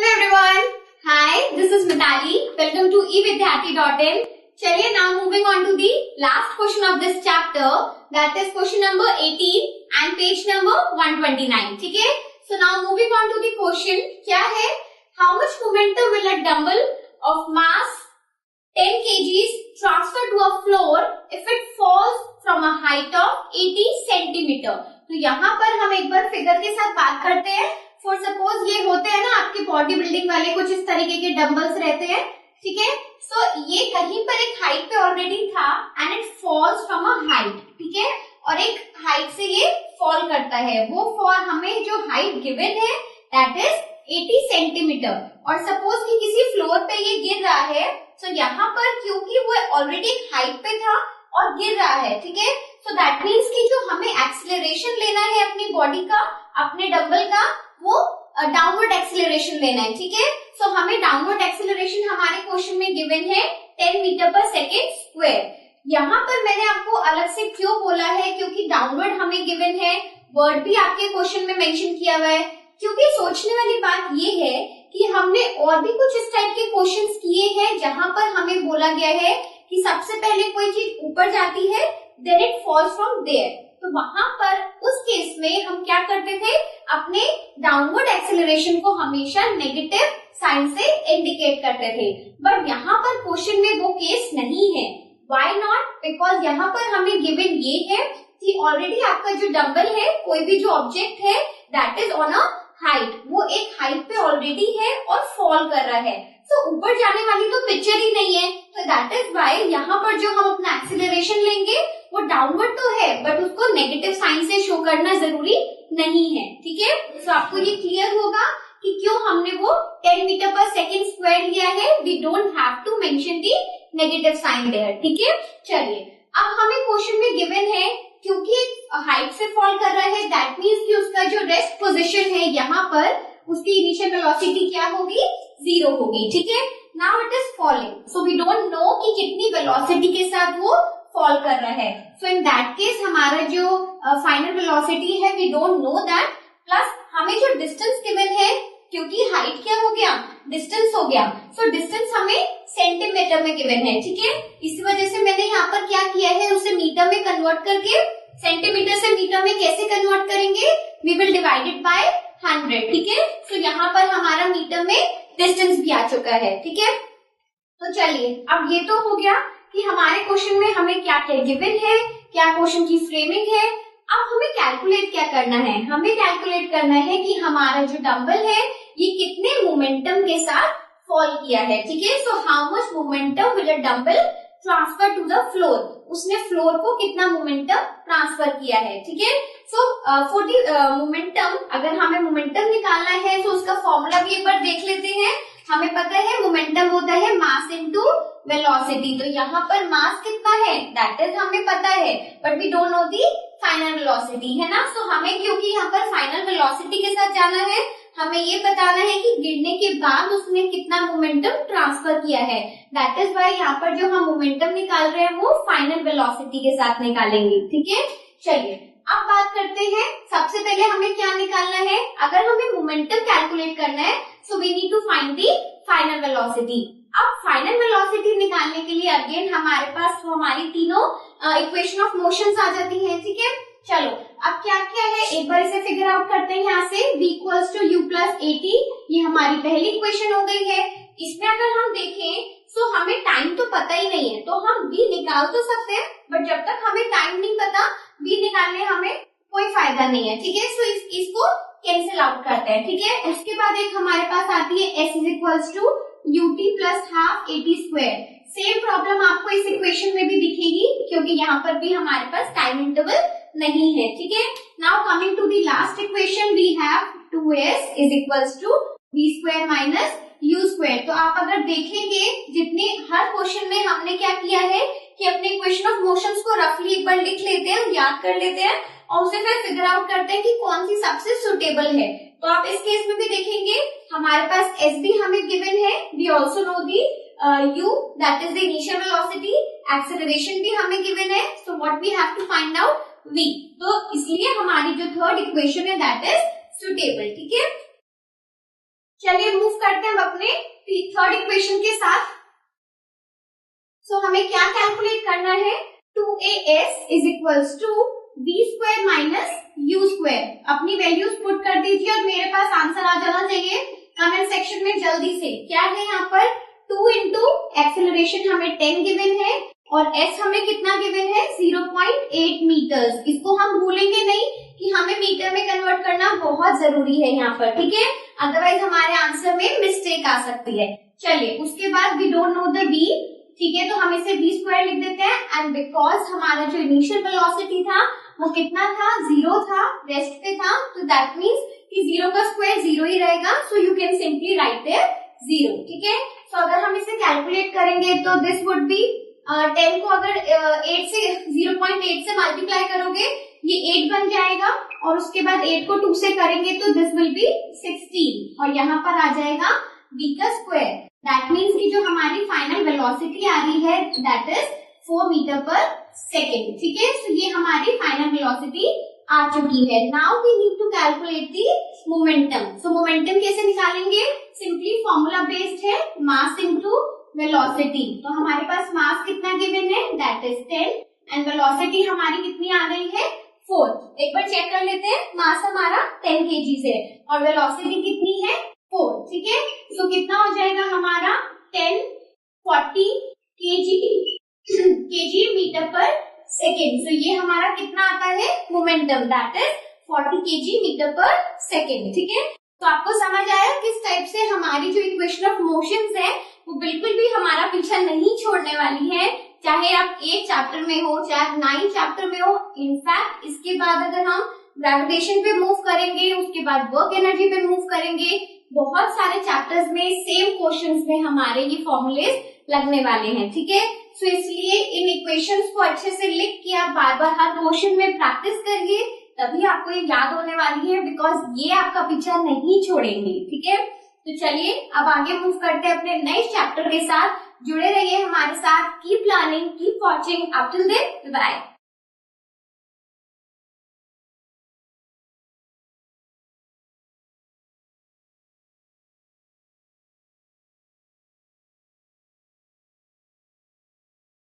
Hello everyone. Hi, this is Mitali. Welcome to evidyarthi.in. चलिए now moving on to the last question of this chapter, that is question number 18 and page number 129. ठीक है? So now moving on to the question, क्या है? How much momentum will a dumbbell of mass 10 kgs transfer to a floor if it falls from a height of 80 centimeter? तो यहाँ पर हम एक बार figure के साथ बात करते हैं. फॉर सपोज ये होते हैं ना आपके बॉडी बिल्डिंग वाले कुछ इस तरीके के डंबल्स रहते हैं, ठीक है. सो ये कहीं पर एक हाइट पे ऑलरेडी था and it falls from a height, ठीक है, और एक हाइट से ये फॉल करता है. वो फॉर हमें जो हाइट गिवन है दैट इज 80 सेंटीमीटर. और सपोज कि किसी फ्लोर पे ये गिर रहा है, तो यहाँ पर क्योंकि वो ऑलरेडी एक हाइट पे था और गिर रहा है, ठीक है, सो दैट मीन्स कि जो हमें एक्सीलरेशन लेना है अपनी बॉडी का, अपने डंबल का, वो डाउनवर्ड एक्सीलरेशन लेना है, ठीक है. सो हमें डाउनवर्ड एक्सीलरेशन हमारे क्वेश्चन में गिवन है 10 मीटर पर सेकेंड स्क्वायर. यहाँ पर मैंने आपको अलग से क्यों बोला है, क्योंकि डाउनवर्ड हमें गिवन है, वर्ड भी आपके क्वेश्चन में मेंशन किया हुआ है. क्योंकि सोचने वाली बात ये है कि हमने और भी कुछ इस टाइप के क्वेश्चंस किए हैं जहां पर हमें बोला गया है कि सबसे पहले कोई चीज ऊपर जाती है then it falls from there. तो वहां पर उस केस में हम क्या करते थे, अपने डाउनवर्ड एक्सेलरेशन को हमेशा नेगेटिव साइन से इंडिकेट करते थे. बट यहाँ पर क्वेश्चन में वो केस नहीं है. Why not? बिकॉज यहाँ पर हमें गिवन ये है कि ऑलरेडी आपका जो डंबल है, कोई भी जो ऑब्जेक्ट है that is on a height, वो एक हाइट पे ऑलरेडी है और फॉल कर रहा है. तो ऊपर जाने वाली तो पिक्चर ही नहीं है. तो दैट इज व्हाई यहाँ पर जो हम अपना एक्सीलरेशन लेंगे वो डाउनवर्ड तो है बट उसको नेगेटिव साइन से शो करना जरूरी नहीं है, ठीक है. तो आपको ये क्लियर होगा कि क्यों हमने वो 10 मीटर पर सेकेंड स्क्वायर लिया है. We don't have to mention the negative sign there, ठीक है. चलिए अब हमें क्वेश्चन में गिवन है क्योंकि हाइट से फॉल कर रहा है, दैट मीन्स कि उसका जो रेस्ट पोजीशन है यहाँ पर उसकी इनिशियल वेलोसिटी क्या होगी, 0 होगी, ठीक है. Now it is falling, so we don't know कि कितनी वेलोसिटी के साथ वो फॉल कर रहा है. सो इन दैट केस हमारा जो फाइनल वेलोसिटी है we don't know that. Plus हमें जो डिस्टेंस गिवन है, क्योंकि हाइट क्या हो गया, डिस्टेंस हो गया, सो डिस्टेंस हमें सेंटीमीटर में गिवन है, ठीक है. इसी वजह से मैंने यहाँ पर क्या किया है, उसे मीटर में कन्वर्ट करके, सेंटीमीटर से मीटर में कैसे कन्वर्ट करेंगे, we will divide it by 100, ठीक है. सो यहाँ पर हमारा मीटर में डिस्टेंस भी आ चुका है, ठीक है. तो चलिए अब ये तो हो गया कि हमारे क्वेश्चन में हमें क्या क्या गिवन है, क्या क्वेश्चन की फ्रेमिंग है. अब हमें कैलकुलेट क्या करना है, हमें कैलकुलेट करना है कि हमारा जो डंबल है ये कितने मोमेंटम के साथ फॉल किया है, ठीक है. So how much momentum will a dumbbell transfer to the floor, उसने फ्लोर को कितना मोमेंटम ट्रांसफर किया है, ठीक है. सो फॉर द मोमेंटम, अगर हमें मोमेंटम निकालना है तो उसका फॉर्मूला भी एक बार देख लेते हैं. हमें पता है मोमेंटम होता है मास इनटू वेलोसिटी. तो यहाँ पर मास कितना है दैट इज हमें पता है, but we don't know the final velocity, है ना. सो हमें क्योंकि यहाँ पर फाइनल वेलोसिटी के साथ जाना है, हमें ये बताना है कि गिरने के बाद उसने कितना मोमेंटम ट्रांसफर किया है. दैट इज व्हाई यहाँ पर जो हम मोमेंटम निकाल रहे हैं वो फाइनल वेलोसिटी के साथ निकालेंगे, ठीक है. चलिए अब बात करते हैं, सबसे पहले हमें क्या निकालना है, अगर हमें मोमेंटम कैलकुलेट करना है so we need to find the final velocity. अब फाइनल वेलोसिटी निकालने के लिए अगेन हमारे पास हमारी तीनों इक्वेशन ऑफ मोशंस आ जाती हैं, ठीक है. चलो अब क्या क्या है एक बार इसे फिगर आउट करते हैं. यहाँ से v equals to u plus 80, ये हमारी पहली इक्वेशन हो गई है. इसमें अगर हम देखें तो हमें टाइम तो पता ही नहीं है, तो हम v निकाल तो सकते हैं बट जब तक हमें टाइम नहीं पता v निकालने हमें कोई फायदा नहीं है, ठीक है. सो इसको कैंसिल आउट करते हैं, ठीक है. उसके बाद एक हमारे पास आती है s is equals to ut plus half 80 square. Same problem आपको इस इक्वेशन में भी दिखेगी क्योंकि यहाँ पर भी हमारे पास टाइम इंटरवल नहीं है, ठीक है. Now coming to the last equation we have 2s is equals to v square minus u square. तो आप अगर देखेंगे जितने हर क्वेश्चन में हमने क्या किया है कि अपने इक्वेशन ऑफ मोशंस को रफली एक बार लिख लेते हैं, याद कर लेते हैं और उसे फिर फिगर आउट करते हैं कि कौन सी सबसे सुटेबल है. तो आप इस केस में भी देखेंगे हमारे पास s भी हमें गिवन है, we also know the u that is the initial velocity, acceleration भी हमें गिवन है. So what we have to find out v. तो इसलिए हमारी जो थर्ड इक्वेशन है दैट इज सुटेबल, ठीक है. चलिए मूव करते हैं हम अपने थर्ड इक्वेशन के साथ। सो हमें क्या कैलकुलेट करना है, 2as is equals to v square minus u square. अपनी वैल्यूज पुट कर दीजिए और मेरे पास आंसर आ जाना चाहिए कमेंट सेक्शन में जल्दी से। क्या है यहाँ पर, 2 इंटू एक्सेलरेशन हमें 10 गिवन है और s हमें कितना गिवन है, 0.8 मीटर्स। इसको हम भूलेंगे नहीं कि हमें मीटर में कन्वर्ट करना बहुत जरूरी है यहाँ पर, ठीक है, अदरवाइज हमारे आंसर में मिस्टेक आ सकती है। चलिए उसके बाद we don't know the v, ठीक है, तो हम इसे v स्क्वायर लिख देते हैं। एंड बिकॉज हमारा जो इनिशियल वेलोसिटी था वो कितना था, 0 था, रेस्ट पे था, तो दैट मीन्स कि 0 का स्क्वायर 0 ही रहेगा। So you can simply write there 0, ठीक है। सो अगर हम इसे कैलकुलेट करेंगे तो दिस वुड बी 10 को अगर 8 से 0.8 से मल्टीप्लाई करोगे ये 8 बन जाएगा और उसके बाद 8 को 2 से करेंगे तो दिस विल बी 16 और यहाँ पर आ जाएगा v का स्क्वायर। दैट मीन्स कि जो हमारी फाइनल वेलोसिटी आ रही है that is 4 metre per second, ठीक है। सो ये हमारी फाइनल वेलोसिटी आ चुकी है। Now we need to calculate the momentum. So momentum कैसे निकालेंगे, सिंपली फॉर्मूला बेस्ड है, मास इनटू वेलोसिटी। तो हमारे पास मास कितना गिवन है, दैट इज 10 एंड वेलोसिटी हमारी कितनी आ गई है, 4। एक बार चेक कर लेते हैं, मास हमारा 10 kg है और वेलोसिटी कितनी है, 4, ठीक है। सो कितना हो जाएगा हमारा 1040 kg metre per second. So ये हमारा कितना आता है, momentum, that is 40 kg metre per second, ठीक है। तो आपको समझ आया किस टाइप से हमारी जो इक्वेशन ऑफ मोशंस है वो बिल्कुल भी हमारा पीछा नहीं छोड़ने वाली है, चाहे आप 8 चैप्टर में हो चाहे 9 चैप्टर में हो। इनफैक्ट इसके बाद अगर हम ग्रेविटेशन पे मूव करेंगे, उसके बाद वर्क एनर्जी पे मूव करेंगे, बहुत सारे चैप्टर्स में सेम क्वेश्चंस में हमारे ये फॉर्मूलेस लगने वाले हैं, ठीक है। सो इसलिए इन इक्वेशंस को अच्छे से लिख के आप बार बार हर क्वेश्चन में प्रैक्टिस करिए, तभी आपको ये याद होने वाली है, बिकॉज ये आपका पीछा नहीं छोड़ेंगे, ठीक है। तो चलिए अब आगे मूव करते हैं अपने नेक्स्ट चैप्टर के साथ। जुड़े रहिए हमारे साथ, keep learning, keep watching, up till then bye.